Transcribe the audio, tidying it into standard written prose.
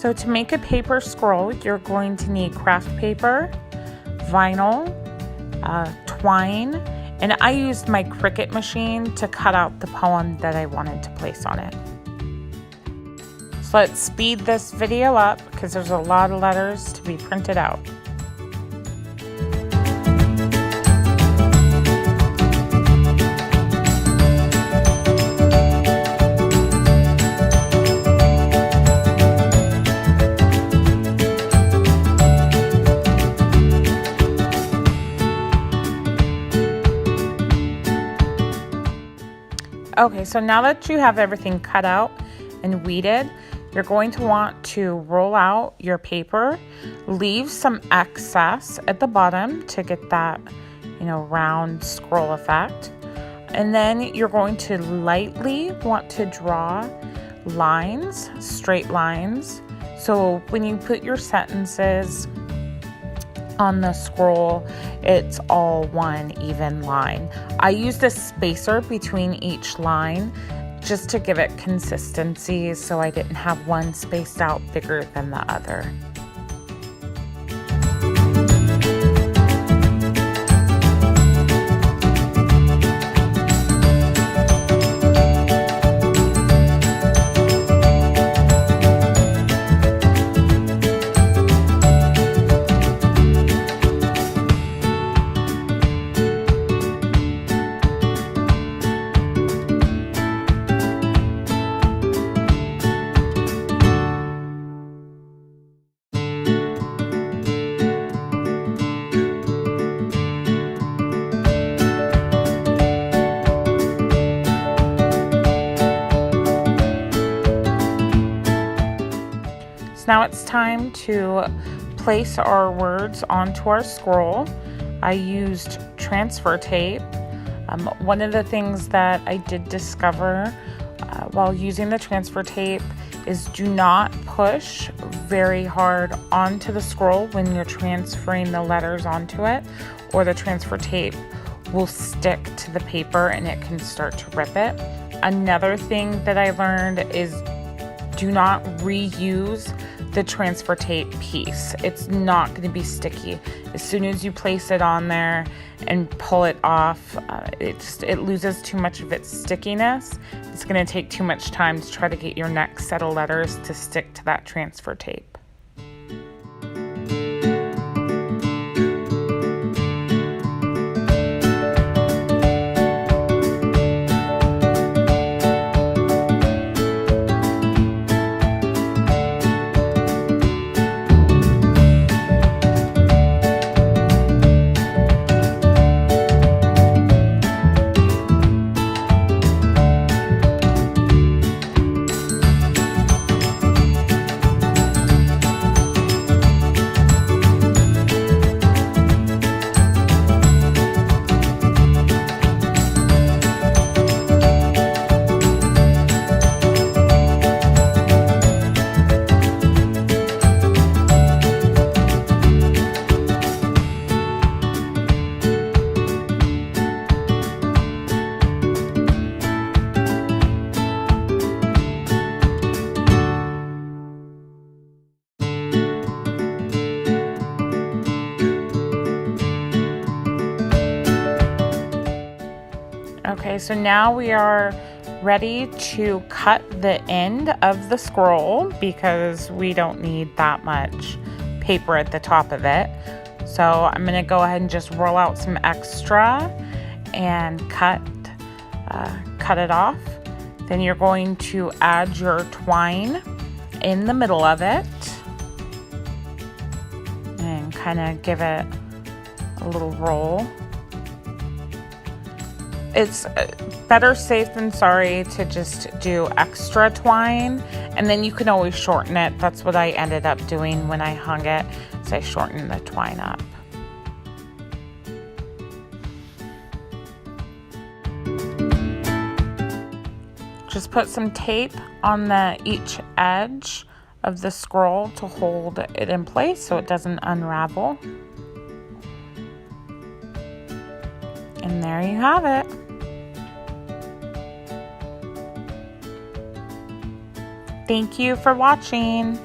So to make a paper scroll, you're going to need craft paper, vinyl, twine, and I used my Cricut machine to cut out the poem that I wanted to place on it. So let's speed this video up because there's a lot of letters to be printed out. Okay, so now that you have everything cut out and weeded, you're going to want to roll out your paper, leave some excess at the bottom to get that, round scroll effect. And then you're going to lightly want to draw lines, straight lines. So when you put your sentences on the scroll, it's all one even line. I used a spacer between each line just to give it consistency so I didn't have one spaced out bigger than the other. Now it's time to place our words onto our scroll. I used transfer tape. One of the things that I did discover while using the transfer tape is do not push very hard onto the scroll when you're transferring the letters onto it, or the transfer tape will stick to the paper and it can start to rip it. Another thing that I learned is do not reuse the transfer tape piece. It's not going to be sticky. As soon as you place it on there and pull it off, it loses too much of its stickiness. It's going to take too much time to try to get your next set of letters to stick to that transfer tape. Okay, so now we are ready to cut the end of the scroll because we don't need that much paper at the top of it. So I'm going to go ahead and just roll out some extra and cut it off. Then you're going to add your twine in the middle of it and kind of give it a little roll. It's better safe than sorry to just do extra twine, and then you can always shorten it. That's what I ended up doing when I hung it, is I shortened the twine up. Just put some tape on each edge of the scroll to hold it in place so it doesn't unravel. And there you have it. Thank you for watching.